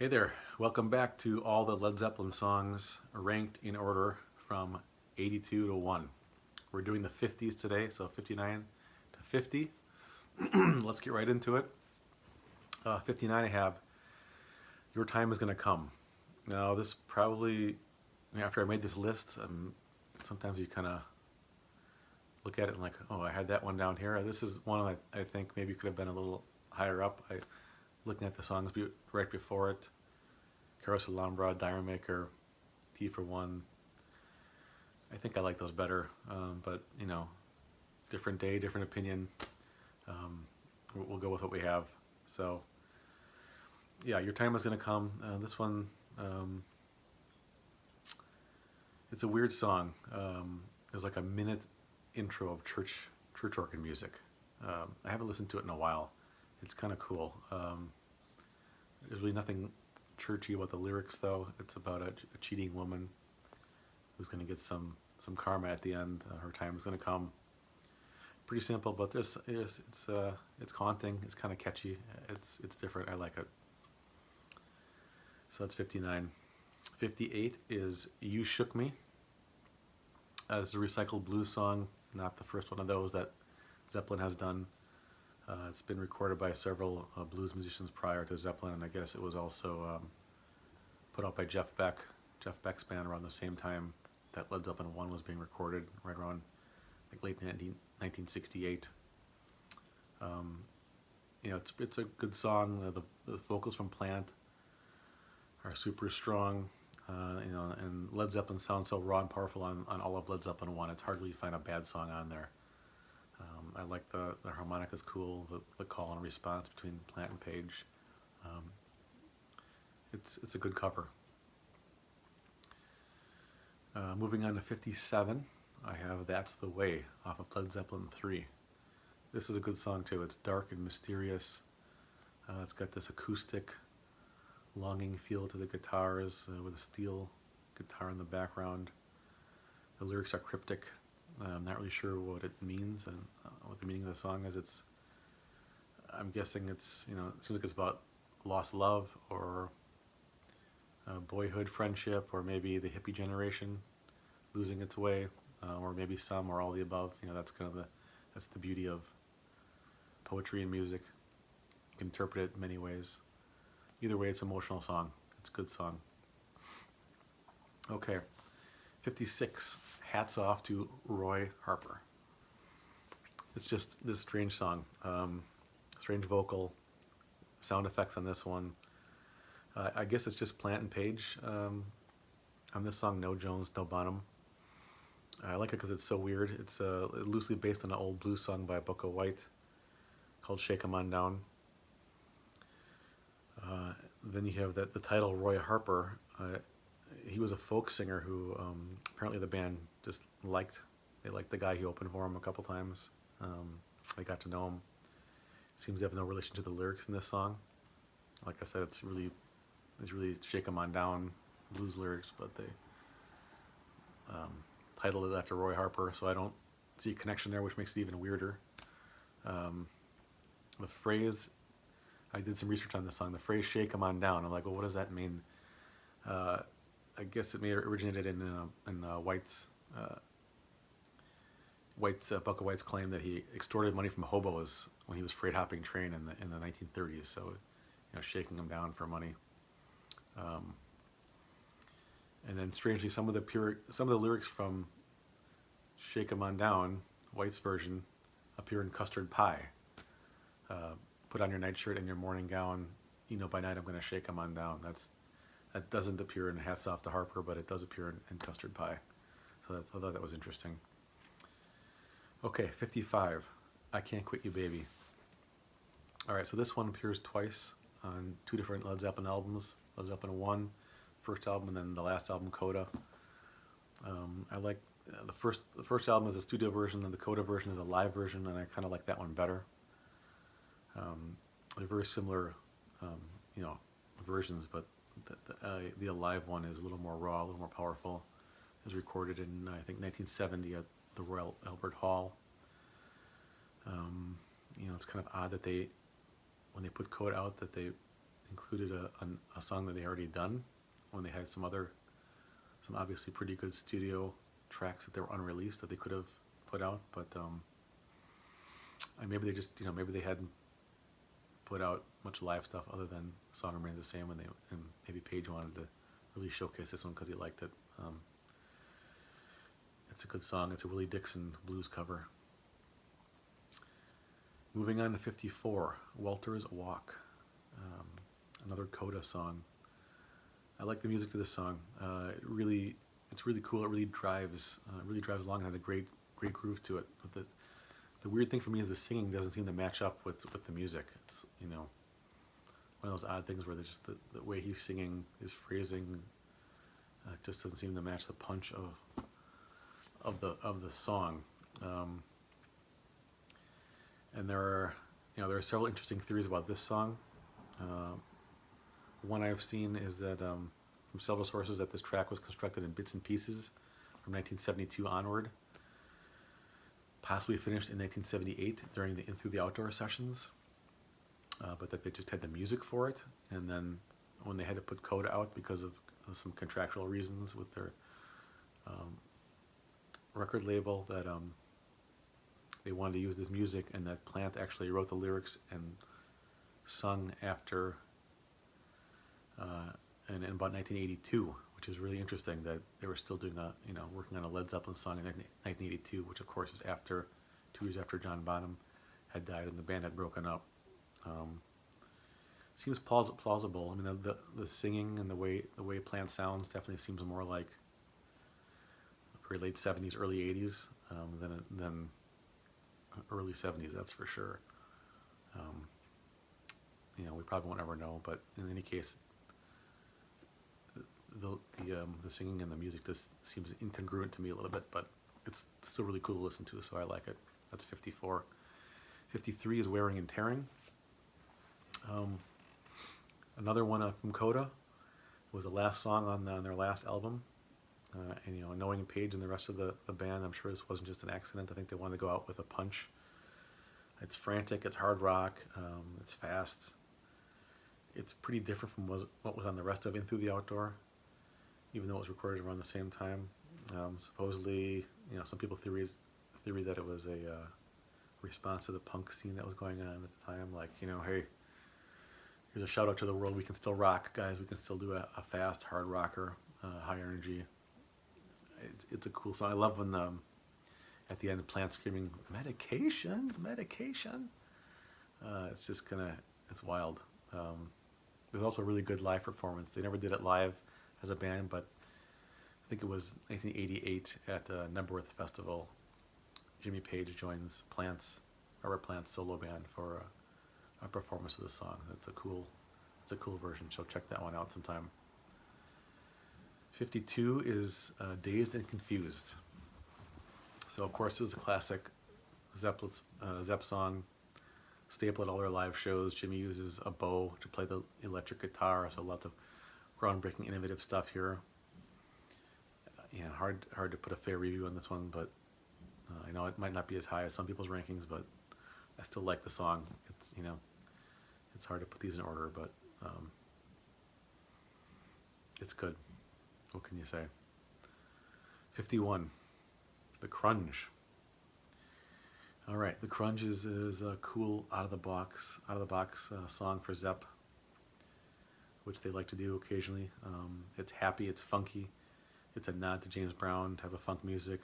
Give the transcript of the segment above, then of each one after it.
Hey there, welcome back to all the Led Zeppelin songs ranked in order from 82 to 1. We're doing the 50s today, so 59 to 50. Let's get right into it. 59 I have Your Time Is Gonna Come. Now this probably, after I made this list, sometimes you kind of look at it and like, oh, I had that one down here. This is one I think maybe could have been a little higher up. Looking at the songs right before it, Carousel Alhambra, Diamond Maker, T for One. I think I like those better, but you know, different day, different opinion. We'll go with what we have. So, yeah, Your Time Is Gonna Come. This one, it's a weird song. There's like a minute intro of church organ music. I haven't listened to it in a while. It's kind of cool. There's really nothing churchy about the lyrics, though. It's about a cheating woman who's going to get some karma at the end. Her time is going to come. Pretty simple, but it's haunting. It's kind of catchy. It's different. I like it. So that's 59. 58 is You Shook Me. It's a recycled blues song, not the first one of those that Zeppelin has done. It's been recorded by several blues musicians prior to Zeppelin, and I guess it was also put out by Jeff Beck. Jeff Beck's band around the same time that Led Zeppelin 1 was being recorded, right around like late 1968. You know, it's a good song. The vocals from Plant are super strong. You know, and Led Zeppelin sounds so raw and powerful on all of Led Zeppelin 1. It's hard to find a bad song on there. I like the harmonica's cool, the call and response between Plant and Page. It's a good cover. Moving on to 57, I have That's the Way off of Led Zeppelin 3. This is a good song too. It's dark and mysterious. It's got this acoustic, longing feel to the guitars with a steel guitar in the background. The lyrics are cryptic. I'm not really sure what it means and what the meaning of the song is. I'm guessing it's, you know, it seems like it's about lost love or boyhood friendship, or maybe the hippie generation losing its way, or maybe some or all the above. You know, that's the beauty of poetry and music. You can interpret it in many ways. Either way, it's an emotional song. It's a good song. Okay, 56. Hats Off to Roy Harper. It's just this strange song. Strange vocal, sound effects on this one. I guess it's just Plant and Page on this song. No Jones, no Bonham. I like it because it's so weird. It's loosely based on an old blues song by Booker White called Shake 'Em On Down. Then you have the title Roy Harper. He was a folk singer who apparently the band just liked. They liked the guy. He opened for him a couple times. They got to know him. Seems to have no relation to the lyrics in this song. Like I said, it's really Shake 'Em On Down blues lyrics, but they titled it after Roy Harper, so I don't see a connection there, which makes it even weirder. The phrase, I did some research on this song. The phrase "Shake 'Em On Down." I'm like, well, what does that mean? I guess it may have originated in White's Bucka White's claim that he extorted money from hobos when he was freight hopping train in the 1930s. So, you know, shaking them down for money. And then strangely, some of the lyrics from "Shake 'Em On Down," White's version, appear in "Custard Pie." Put on your nightshirt and your morning gown. You know, by night I'm going to shake 'em on down. That doesn't appear in Hats Off to Harper, but it does appear in Custard Pie. So I thought that was interesting. Okay, 55. I Can't Quit You, Baby. All right, so this one appears twice on two different Led Zeppelin albums. Led Zeppelin 1, first album, and then the last album, Coda. I like the first album is a studio version, and the Coda version is a live version, and I kind of like that one better. They're very similar, you know, versions, but the live one is a little more raw, a little more powerful. It was recorded in, I think, 1970 at the Royal Albert Hall. You know, it's kind of odd that when they put Coda out, that they included a song that they already done when they had some obviously pretty good studio tracks that they were unreleased that they could have put out, but and maybe they just, maybe they hadn't put out much live stuff other than Song Remains the Same, and maybe Page wanted to really showcase this one because he liked it. It's a good song. It's a Willie Dixon blues cover. Moving on to 54, Walter's Walk, another Coda song. I like the music to this song. It's really cool. It really drives along and has a great groove to it. But the weird thing for me is the singing doesn't seem to match up with the music. It's one of those odd things where just the way he's singing, his phrasing, just doesn't seem to match the punch of the song. And there are several interesting theories about this song. One I've seen is that from several sources that this track was constructed in bits and pieces from 1972 onward, possibly finished in 1978 during the In Through the Outdoor sessions, but that they just had the music for it, and then when they had to put Coda out because of some contractual reasons with their record label, that they wanted to use this music, and that Plant actually wrote the lyrics and sung after in about 1982, which is really interesting that they were still doing working on a Led Zeppelin song in 1982, which of course is 2 years after John Bonham had died and the band had broken up. Seems plausible. I mean, the singing and the way Plant sounds definitely seems more like very late 70s, early 80s than early 70s. That's for sure. We probably won't ever know, but in any case, the singing and the music just seems incongruent to me a little bit, but it's still really cool to listen to, so I like it. That's 54. 53 is Wearing and Tearing. Another one from Coda. Was the last song on their last album. And knowing Page and the rest of the band, I'm sure this wasn't just an accident. I think they wanted to go out with a punch. It's frantic, it's hard rock, it's fast. It's pretty different from what was on the rest of In Through the Outdoor, even though it was recorded around the same time. Supposedly, some people theory that it was a response to the punk scene that was going on at the time. Like, hey, here's a shout out to the world. We can still rock, guys. We can still do a fast, hard rocker, high energy. It's a cool song. I love when at the end the Plant screaming, medication. It's just it's wild. There's also a really good live performance. They never did it live as a band, but I think it was 1988 at Nebworth Festival. Jimmy Page joins Robert Plant's solo band for a performance of the song. It's a cool version, so check that one out sometime. 52 is Dazed and Confused. So of course this is a classic Zepp song, staple at all their live shows. Jimmy uses a bow to play the electric guitar, so lots of groundbreaking, innovative stuff here. Hard to put a fair review on this one, but I know it might not be as high as some people's rankings, but I still like the song. It's hard to put these in order, but it's good. What can you say? 51, The Crunge. All right, The Crunge is a cool out of the box song for Zepp, which they like to do occasionally. It's happy, it's funky, it's a nod to James Brown type of funk music.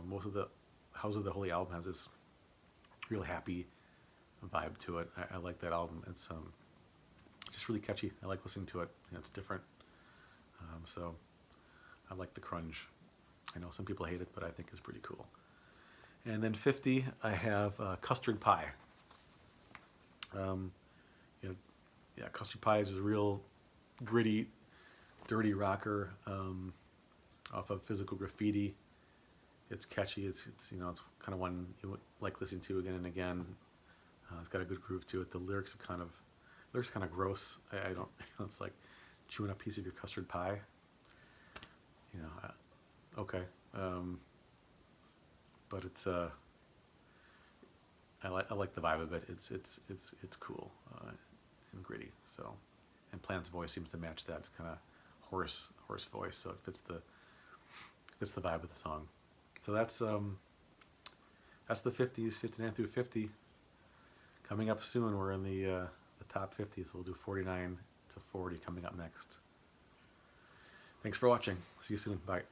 Most of the House of the Holy album has this real happy vibe to it. I like that album. It's just really catchy. I like listening to it. It's different. So I like The Crunge. I know some people hate it, but I think it's pretty cool. And then 50, I have Custard Pie. Custard Pie is a real gritty, dirty rocker off of Physical Graffiti. It's catchy. It's kind of one you like listening to again and again. It's got a good groove to it. The lyrics are kind of gross. I don't. It's like chewing a piece of your custard pie. Okay. But it's I like the vibe of it. It's cool and gritty. So, and Plant's voice seems to match that kind of hoarse voice, so it fits the vibe of the song. So that's the 50s, 59 through 50. Coming up soon, we're in the top 50, so we'll do 49 to 40 coming up next. Thanks for watching. See you soon. Bye.